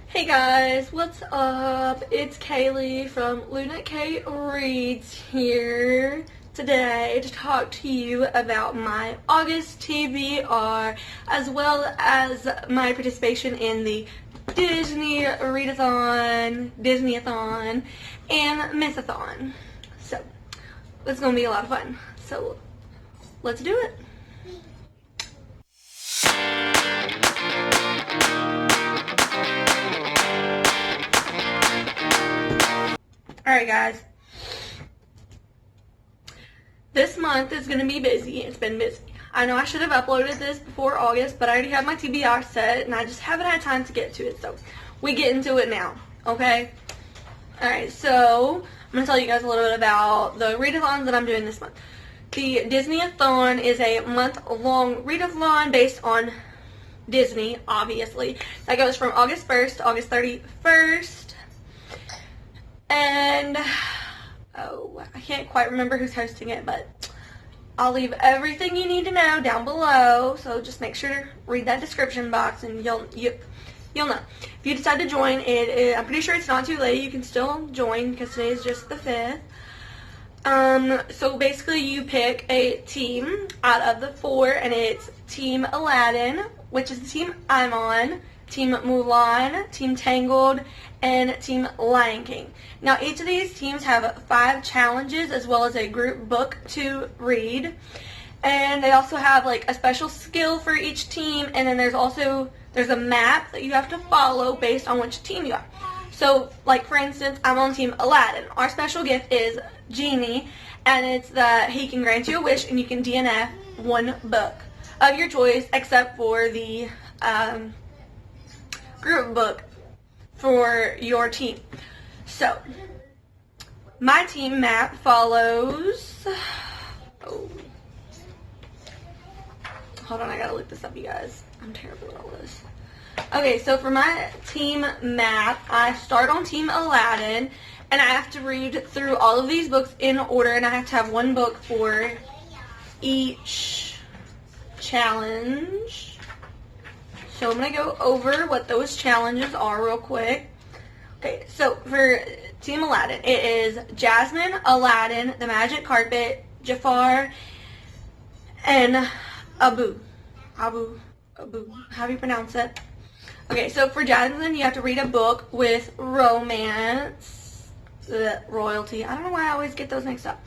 Hey guys, what's up? It's Kaylee from Luna K Reads here today to talk to you about my August TBR as well as my participation in the Disney-A-Thon, Disneyathon, and Myth-a-thon. So, it's going to be a lot of fun. So, let's do it. Alright guys, this month is going to be busy. It's been busy. I know I should have uploaded this before August, but I already have my TBR set and I just haven't had time to get to it, so we get into it now, okay? Alright, so I'm going to tell you guys a little bit about the readathons that I'm doing this month. The Disney-A-Thon is a month-long readathon based on Disney, obviously. That goes from August 1st to August 31st. And, I can't quite remember who's hosting it, but I'll leave everything you need to know down below. So just make sure to read that description box and you'll know. If you decide to join, I'm pretty sure it's not too late. You can still join because today is just the 5th. So basically you pick a team out of the 4, and it's Team Aladdin, which is the team I'm on, Team Mulan, Team Tangled, and Team Lion King. Now each of these teams have 5 challenges as well as a group book to read. And they also have like a special skill for each team, and then there's a map that you have to follow based on which team you are. So like for instance, I'm on Team Aladdin. Our special gift is Genie, and it's that he can grant you a wish and you can DNF one book of your choice except for the group book for your team. So my team map follows, hold on, I gotta look this up, you guys. I'm terrible at all this. Okay, so for my team map, I start on Team Aladdin, and I have to read through all of these books in order, and I have to have one book for each challenge. So I'm going to go over what those challenges are real quick. Okay, so for Team Aladdin, it is Jasmine, Aladdin, the Magic Carpet, Jafar, and Abu. How do you pronounce it? Okay, so for Jasmine, you have to read a book with romance, royalty. I don't know why I always get those mixed up.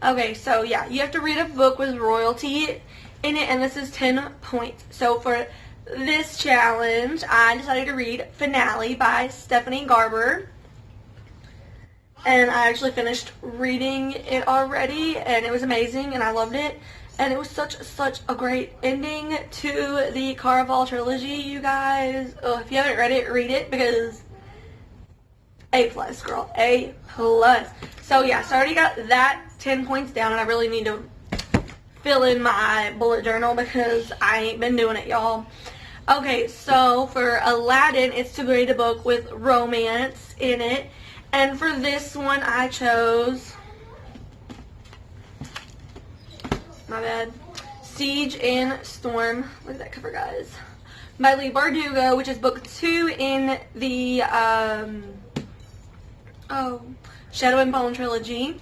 Okay, so yeah, you have to read a book with royalty in it, and this is 10 points. So for this challenge, I decided to read Finale by Stephanie Garber, and I actually finished reading it already, and it was amazing, and I loved it, and it was such a great ending to the Caraval trilogy, you guys. If you haven't read it, read it, because A+, girl, A+. So yeah, so I already got that 10 points down, and I really need to fill in my bullet journal because I ain't been doing it, y'all. Okay, so for Aladdin, it's to read a book with romance in it. And for this one, I chose, my bad, Siege and Storm. Look at that cover, guys. By Leigh Bardugo, which is book 2 in the Shadow and Bone trilogy.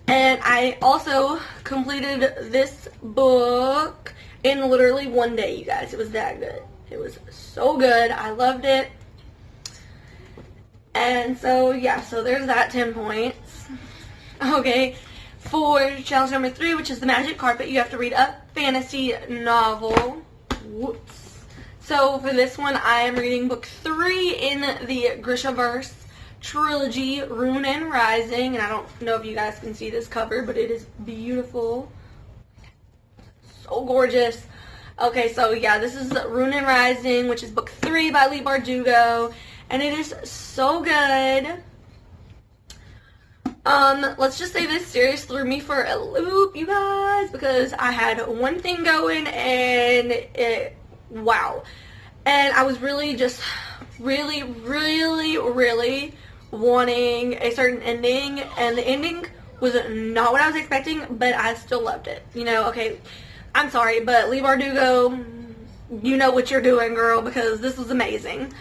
And I also completed this book in literally one day, you guys. It was that good. It was so good. I loved it. And so, yeah, so there's that 10 points. Okay, for challenge number 3, which is the Magic Carpet, you have to read a fantasy novel. Whoops. So for this one, I am reading book 3 in the Grishaverse trilogy, Rune and Rising, and I don't know if you guys can see this cover, but it is beautiful. So gorgeous. Okay, so yeah, this is Rune and Rising, which is book 3 by Leigh Bardugo, and it is so good. Let's just say this series threw me for a loop, you guys, because I had one thing going, and wow. And I was really just really wanting a certain ending, and the ending was not what I was expecting, but I still loved it. You know, okay, I'm sorry, but Leigh Bardugo, you know what you're doing, girl, because this was amazing.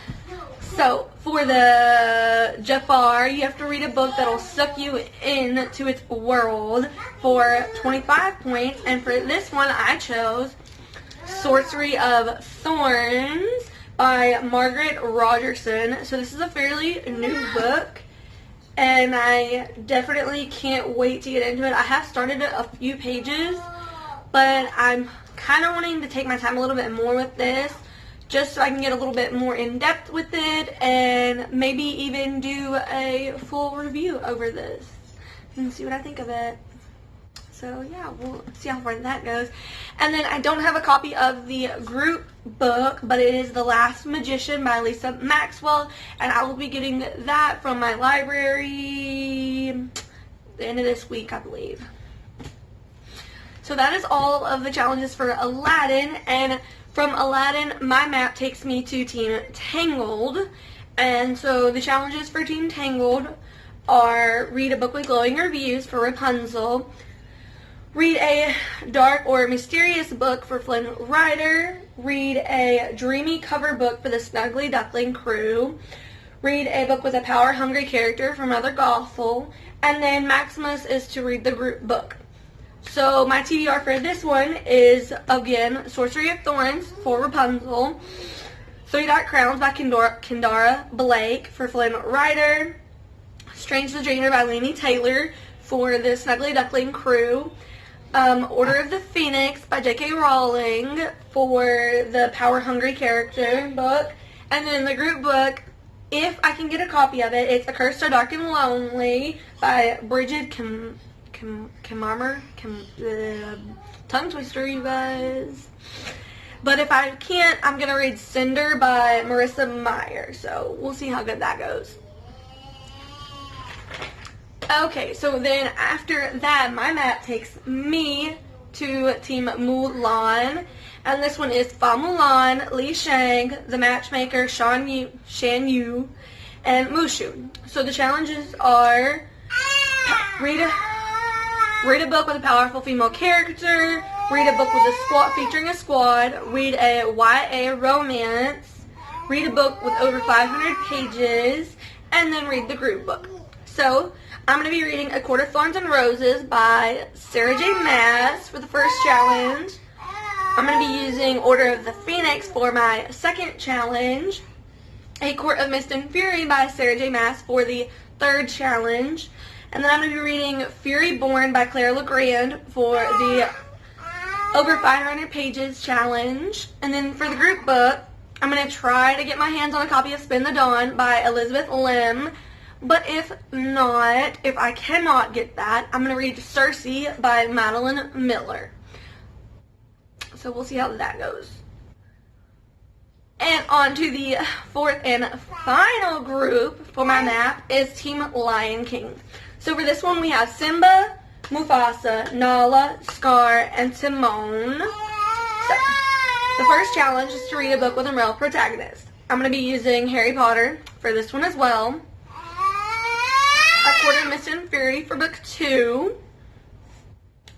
So, for the Jafar, you have to read a book that'll suck you into its world for 25 points. And for this one, I chose Sorcery of Thorns by Margaret Rogerson. So this is a fairly new book, and I definitely can't wait to get into it. I have started a few pages, but I'm kind of wanting to take my time a little bit more with this, just so I can get a little bit more in depth with it and maybe even do a full review over this and see what I think of it. So yeah, we'll see how far that goes. And then I don't have a copy of the group book, but it is The Last Magician by Lisa Maxwell, and I will be getting that from my library the end of this week, I believe. So that is all of the challenges for Aladdin, and from Aladdin, my map takes me to Team Tangled. And so the challenges for Team Tangled are read a book with glowing reviews for Rapunzel, read a dark or mysterious book for Flynn Rider, read a dreamy cover book for the Snuggle Duckling Crew, read a book with a power-hungry character for Mother Gothel, and then Maximus is to read the group book. So my TBR for this one is, again, Sorcery of Thorns for Rapunzel, Three Dark Crowns by Kendara Blake for Flynn Rider, Strange the Dreamer by Lainey Taylor for the Snuggle Duckling Crew, Order of the Phoenix by J.K. Rowling for the Power Hungry Character book, and then the group book, if I can get a copy of it, it's A Curse So Dark and Lonely by Bridget Kemmarmer, tongue twister, you guys. But if I can't, I'm going to read Cinder by Marissa Meyer, so we'll see how good that goes. Okay, so then after that, my map takes me to Team Mulan, and this one is Fa Mulan, Li Shang, the Matchmaker, Shan Yu, and Mushu. So the challenges are read a book with a powerful female character, read a book with a squad featuring a squad, read a YA romance, read a book with over 500 pages, and then read the group book. So I'm going to be reading A Court of Thorns and Roses by Sarah J. Maas for the first challenge. I'm going to be using Order of the Phoenix for my second challenge. A Court of Mist and Fury by Sarah J. Maas for the third challenge. And then I'm going to be reading Fury Born by Claire Legrand for the over 500 pages challenge. And then for the group book, I'm going to try to get my hands on a copy of Spin the Dawn by Elizabeth Lim. But if I cannot get that, I'm going to read Circe by Madeline Miller. So we'll see how that goes. And on to the fourth and final group for my map is Team Lion King. So for this one we have Simba, Mufasa, Nala, Scar, and Timon. So the first challenge is to read a book with a male protagonist. I'm going to be using Harry Potter for this one as well. A Court of Mist and Fury for book 2.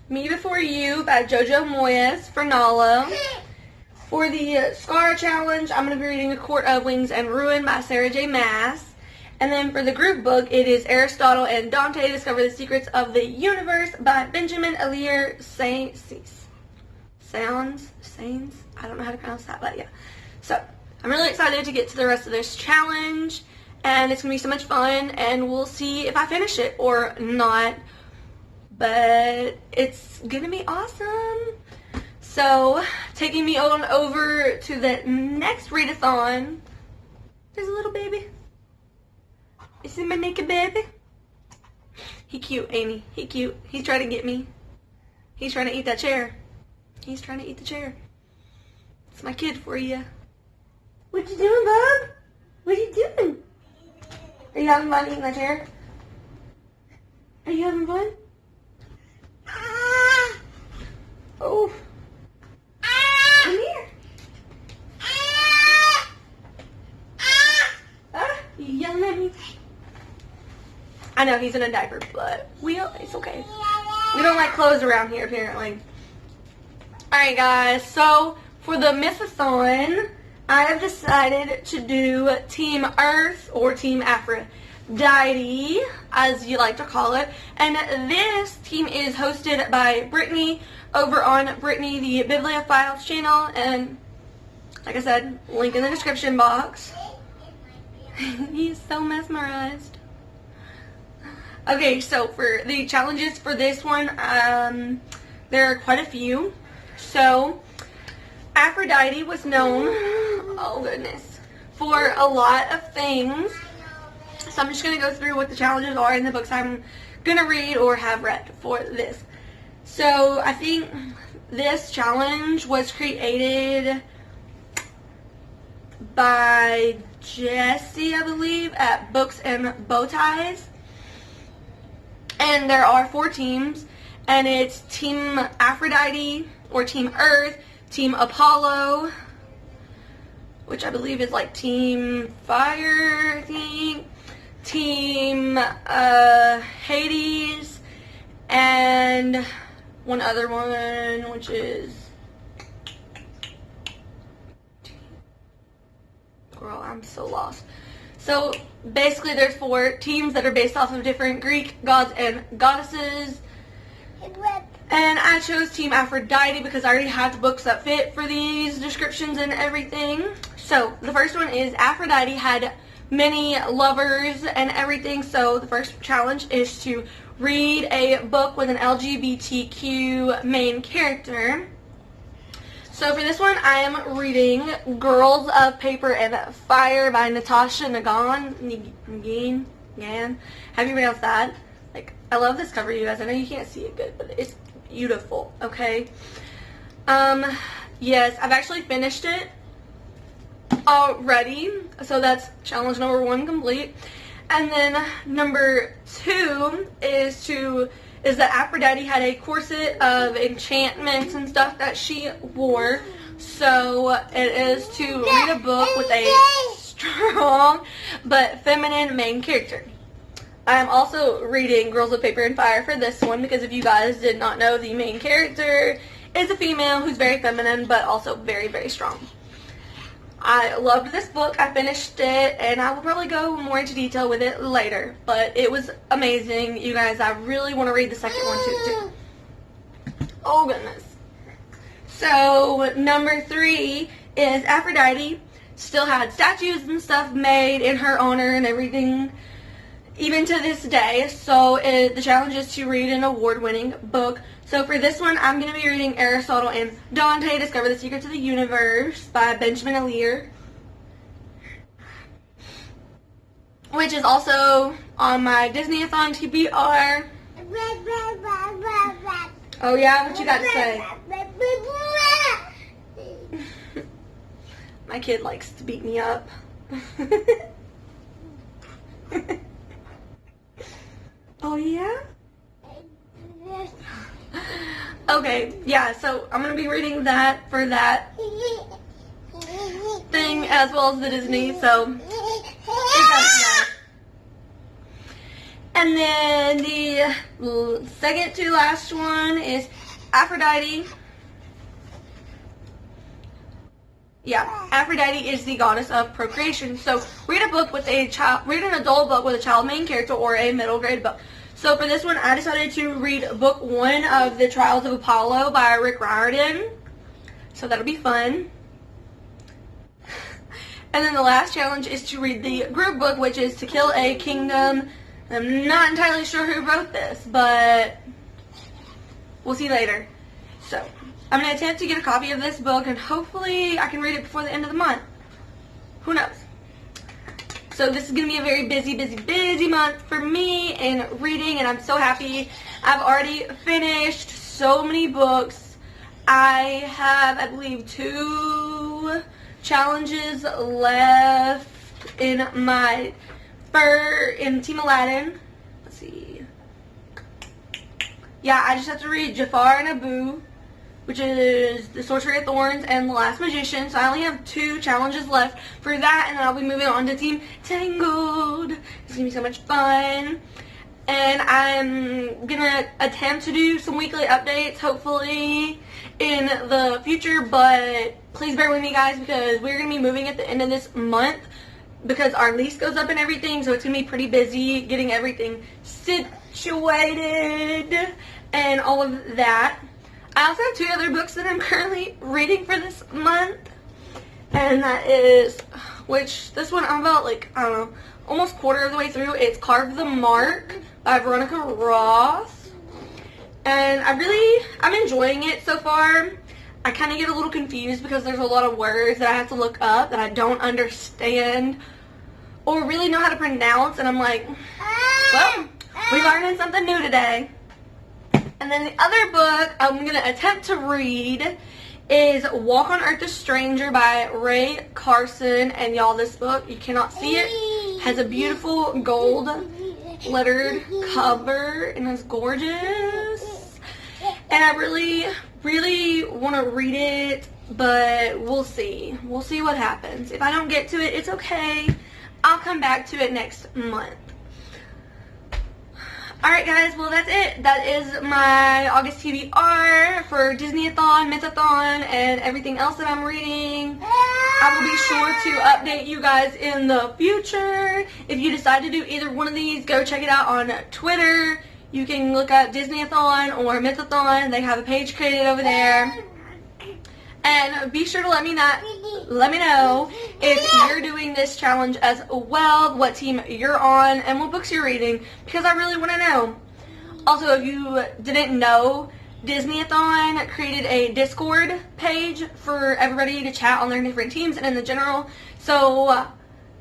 Me Before You by Jojo Moyes for Nala. For the Scar challenge, I'm going to be reading A Court of Wings and Ruin by Sarah J. Maas. And then for the group book, it is Aristotle and Dante Discover the Secrets of the Universe by Benjamin Alire Sainz. I don't know how to pronounce that, but yeah. So I'm really excited to get to the rest of this challenge, and it's going to be so much fun, and we'll see if I finish it or not. But it's going to be awesome. So, taking me on over to the next readathon, there's a little baby. Is he my naked baby? He cute, ain't he? He cute. He's trying to get me. He's trying to eat that chair. He's trying to eat the chair. It's my kid for you. What you doing, bub? What are you doing? Are you having fun eating that chair? Are you having fun? Oh. Come here. You yelling at me? I know he's in a diaper, but it's okay. We don't like clothes around here, apparently. Alright, guys, so for the Myth-a-thon, I have decided to do Team Earth or Team Aphrodite, as you like to call it. And this team is hosted by Brittany over on Brittany the Bibliophiles channel. And like I said, link in the description box. He's so mesmerized. Okay, so for the challenges for this one, there are quite a few. So, Aphrodite was known, oh goodness, for a lot of things. So I'm just going to go through what the challenges are in the books I'm going to read or have read for this. So, I think this challenge was created by Jesse, I believe, at Books and Bowties. And there are 4 teams, and it's Team Aphrodite, or Team Earth, Team Apollo, which I believe is like Team Fire, I think, Team Hades, and one other one, which is, girl, I'm so lost. So basically there's 4 teams that are based off of different Greek gods and goddesses. And I chose Team Aphrodite because I already have the books that fit for these descriptions and everything. So the first one is Aphrodite had many lovers and everything. So the first challenge is to read a book with an LGBTQ main character. So for this one, I am reading Girls of Paper and Fire by Natasha Ngan. Have you pronounced that? Like, I love this cover, you guys. I know you can't see it good, but it's beautiful, okay? Yes, I've actually finished it already. So that's challenge number 1 complete. And then number 2 is that Aphrodite had a corset of enchantments and stuff that she wore. So it is to read a book with a strong but feminine main character. I am also reading Girls of Paper and Fire for this one because if you guys did not know, the main character is a female who's very feminine but also very, very strong. I loved this book. I finished it, and I will probably go more into detail with it later. But it was amazing. You guys, I really want to read the second one too. Oh, goodness. So, number 3 is Aphrodite. Still had statues and stuff made in her honor and everything, even to this day. So, the challenge is to read an award-winning book. So for this one, I'm going to be reading Aristotle and Dante, Discover the Secrets of the Universe by Benjamin Alire, which is also on my Disneyathon TBR. Oh yeah? What you got to say? My kid likes to beat me up. Oh yeah? Okay, yeah, so I'm going to be reading that for that thing as well as the Disney, so and then the second to last one is Aphrodite. Yeah, Aphrodite is the goddess of procreation. So read an adult book with a child main character or a middle grade book. So for this one, I decided to read book 1 of The Trials of Apollo by Rick Riordan. So that'll be fun. And then the last challenge is to read the group book, which is To Kill a Kingdom. I'm not entirely sure who wrote this, but we'll see later. So I'm going to attempt to get a copy of this book, and hopefully I can read it before the end of the month. Who knows? So this is going to be a very busy month for me in reading, and I'm so happy. I've already finished so many books. I have, I believe, 2 challenges left in my in Team Aladdin. Let's see. Yeah, I just have to read Jafar and Abu, which is The Sorcery of Thorns and The Last Magician. So I only have 2 challenges left for that, and then I'll be moving on to Team Tangled. It's going to be so much fun. and I'm gonna attempt to do some weekly updates hopefully in the future, but please bear with me guys because we're gonna be moving at the end of this month because our lease goes up and everything, so it's gonna be pretty busy getting everything situated and all of that. I also have 2 other books that I'm currently reading for this month, and that is, which this one I'm about like, I don't know, almost quarter of the way through. It's Carve the Mark by Veronica Roth, and I'm enjoying it so far. I kind of get a little confused because there's a lot of words that I have to look up that I don't understand or really know how to pronounce, and I'm like, well, we're learning something new today. And then the other book I'm going to attempt to read is Walk on Earth a Stranger by Ray Carson. And y'all, this book, you cannot see it, has a beautiful gold lettered cover and it's gorgeous. And I really, really want to read it, but we'll see. We'll see what happens. If I don't get to it, it's okay. I'll come back to it next month. Alright guys, well that's it. That is my August TBR for Disney-A-Thon, Myth-a-thon, and everything else that I'm reading. I will be sure to update you guys in the future. If you decide to do either one of these, go check it out on Twitter. You can look up Disney-A-Thon or Myth-a-thon. They have a page created over there. And be sure to let me know if you're doing this challenge as well, what team you're on, and what books you're reading, because I really want to know. Also, if you didn't know, Disney-A-Thon created a Discord page for everybody to chat on their different teams and in the general. So,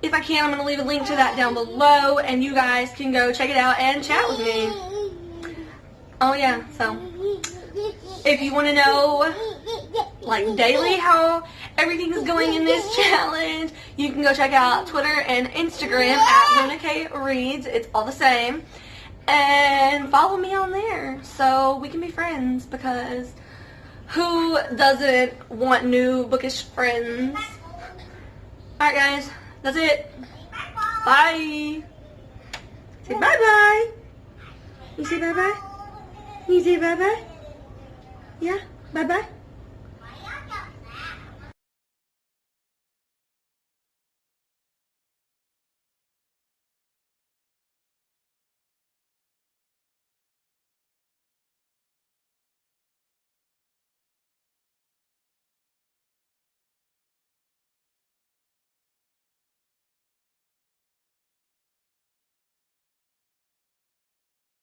if I can, I'm going to leave a link to that down below, and you guys can go check it out and chat with me. Oh yeah, so if you want to know like daily how everything is going in this challenge, you can go check out Twitter and Instagram at Luna K Reads. It's all the same. And follow me on there so we can be friends, because who doesn't want new bookish friends? Alright guys, that's it. Bye. Say bye-bye. You say bye-bye? You say bye-bye? Yeah? Bye-bye?